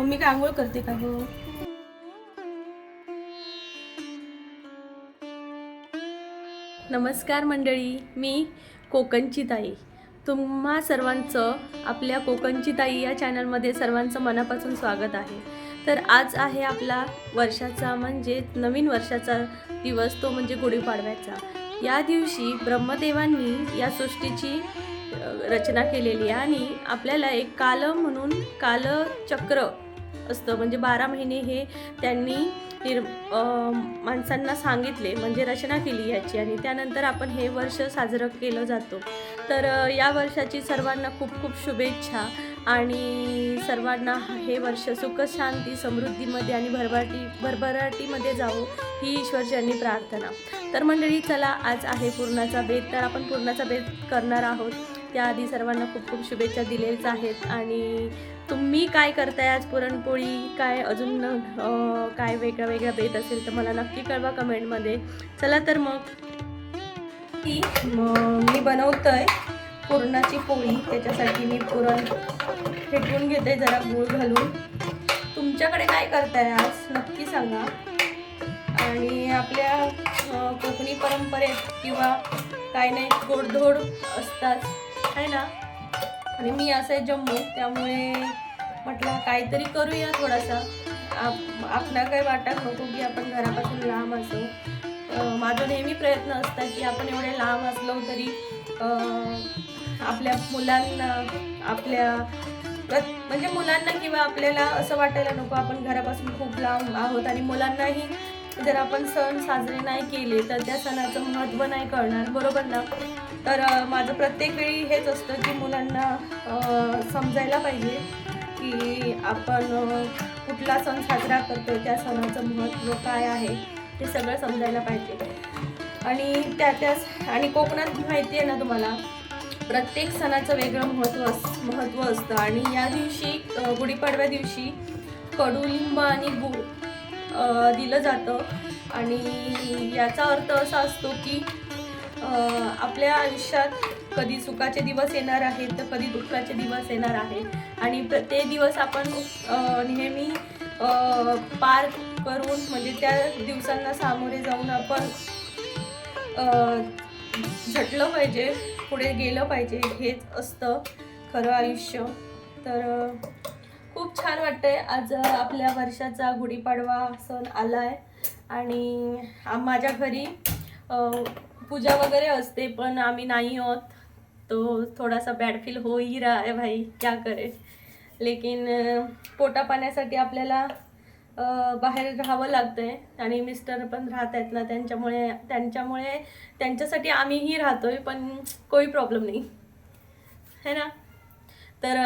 Mummy काय आंघोळ करते का गं? नमस्कार मंडळी, मी कोकणची ताई. तुम्हा सर्वांचं आपल्या कोकणची ताई या चॅनलमध्ये सर्वांचं मनापासून स्वागत आहे. तर आज आहे आपला वर्षाचा म्हणजे नवीन वर्षाचा दिवस, तो म्हणजे गुढीपाडव्याचा. या दिवशी ब्रह्मदेवांनी या सृष्टीची रचना केलेली आहे आणि आपल्याला एक काल म्हणून कालचक्र असतं, म्हणजे 12 महिने हे त्यांनी माणसांना सांगितले, म्हणजे रचना केली याची, आणि त्यानंतर आपण हे वर्ष साजरं केलं जातो. तर या वर्षाची सर्वांना खूप खूप शुभेच्छा आणि सर्वांना हे वर्ष सुख शांती समृद्धीमध्ये आणि भरभराटीमध्ये जावो ही ईश्वरचरणी प्रार्थना. तर मंडळी चला, आज आहे पुरणाचा बेत, तर आपण पुरणाचा बेत करणार आहोत. त्याआधी सर्वांना खूप खूप शुभेच्छा दिलेच आहेत. आणि तुम्ही काय करताय आज? पुरणपोळी काय अजून काय वेगळा बेत असेल तर मला नक्की कळवा कमेंटमध्ये. चला तर मग मी बनवतोय पुरणाची पोळी. त्याच्यासाठी मी पुरण फेटून घेते जरा गूळ घालून. तुमच्याकडे काय करताय आज नक्की सांगा. आणि आपल्या कोकणी परंपरेत किंवा काय नाही गोडधोड असतात आहे ना, आणि मी असं आहे जम्मू, त्यामुळे म्हटलं काहीतरी करूया थोडासा. आपला काही वाटत नको की आपण घरापासून लांब असो. माझा नेहमी प्रयत्न असतात की आपण एवढे लांब असलो तरी आपल्या मुलांना म्हणजे मुलांना किंवा आपल्याला असं वाटायला नको आपण घरापासून खूप लांब आहोत. आणि मुलांनाही जर आपण सण साजरे नाही केले तर त्या सणाचं महत्त्व नाही कळणार, बरोबर ना. तर माझं प्रत्येक वेळी हेच असतं की मुलांना समजायला पाहिजे की आपण कुठला सण साजरा करतो, त्या सणाचं महत्त्व काय आहे ते सगळं समजायला पाहिजे. आणि आणि कोकणात माहिती आहे ना तुम्हाला, प्रत्येक सणाचं वेगळं महत्त्व असतं. आणि या दिवशी गुढीपाडव्या दिवशी कडुलिंब आणि गूळ दिलं जातं. आणि याचा अर्थ असा असतो की आपल्या आयुष्यात कधी सुखाचे दिवस येणार आहेत तर कधी दुःखाचे दिवस येणार आहे. आणि ते दिवस आपण नेहमी पार करून, म्हणजे त्या दिवसांना सामोरे जाऊन आपण झटलं पाहिजे, पुढे गेलं पाहिजे. हेच असतं खरं आयुष्य. तर खूप छान वाटतंय आज आपल्या वर्षाचा गुढीपाडवा सण आलाय. आणि माझ्या घरी पूजा वगैरे असते पण आम्ही नाही होत, तो थोडासा बॅड फील हो ही रहा है भाई, क्या करे. लेकिन पोटा पाण्यासाठी आपल्याला बाहेर राहावं लागतंय. आणि मिस्टर पण राहत आहेत ना, त्यांच्यामुळे त्यांच्यासाठी आम्हीही राहतोय, पण कोई प्रॉब्लेम नाही है ना. तर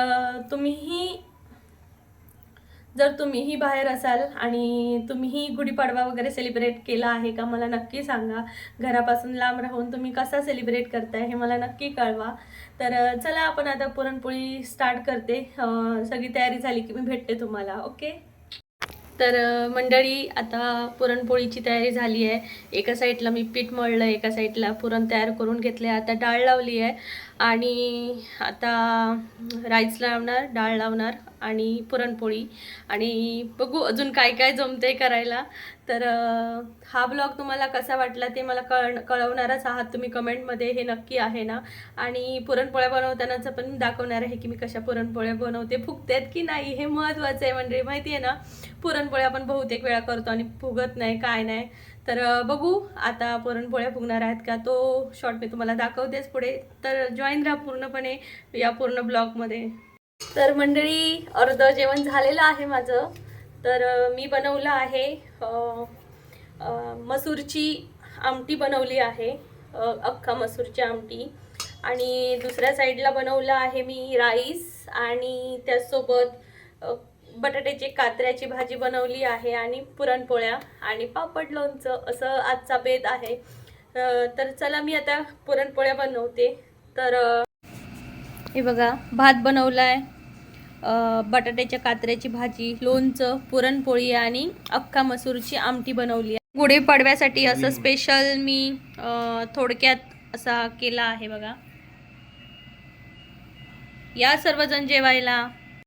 जर तुम्हीही बाहेर असाल आणि तुम्हीही गुढीपाडवा वगैरे सेलिब्रेट केला आहे का, मला नक्की सांगा. घरापासून लांब राहून तुम्ही कसा सेलिब्रेट करताय हे मला नक्की कळवा. तर चला, आपण आता पुरणपोळी स्टार्ट करते. सगळी तयारी झाली की मी भेटते तुम्हाला. ओके. तर मंडळी, आता पुरणपोळीची तयारी झाली आहे. एका साईडला मी पीठ मळलं, एका साईडला पुरण तयार करून घेतले. आता डाळ लावली आहे आणि आता राईस लावणार, डाळ लावणार आणि पुरणपोळी. आणि बघू अजून काय काय जमते करायला. तर हा ब्लॉग तुम्हाला कसा वाटला ते मला कळवणारच आहात तुम्ही कमेंटमध्ये, हे नक्की आहे ना. आणि पुरणपोळ्या बनवतानाचं पण दाखवणार आहे की मी कशा पुरणपोळ्या बनवते, फुगतात की नाही हे महत्त्वाचं आहे. म्हणजे माहिती आहे ना, पुरणपोळ्या आपण बहुतेक वेळा करतो आणि फुगत नाही, काय नाही. तर बघू आता पुरणपोळ्या फुगणार आहेत का, तो शॉर्ट मी तुम्हाला दाखवतेच पुढे. तर जॉईन राहा पूर्णपणे या पूर्ण ब्लॉगमध्ये. तर मंडळी, अर्ध जेवण झालेलं आहे माझं. तर मी बनवलं आहे मसूरची आमटी बनवली आहे, अख्खा मसूरची आमटी. आणि दुसऱ्या साईडला बनवलं आहे मी राईस, आणि त्याचसोबत बटाट्याची कातऱ्याची भाजी बनवली आहे, आणि पुरणपोळ्या आणि पापड लोणचं, असं आजचा बेत आहे. तर चला, मी आता पुरणपोळ्या बनवते. तर हे बघा, भात बनवलाय, बटाट्याच्या कातऱ्याची भाजी, लोणचं, पुरणपोळी आणि अख्खा मसूरची आमटी बनवली आहे. गुढीपाडव्यासाठी असं स्पेशल मी थोडक्यात असा केला आहे बघा. या सर्वजण जेवायला.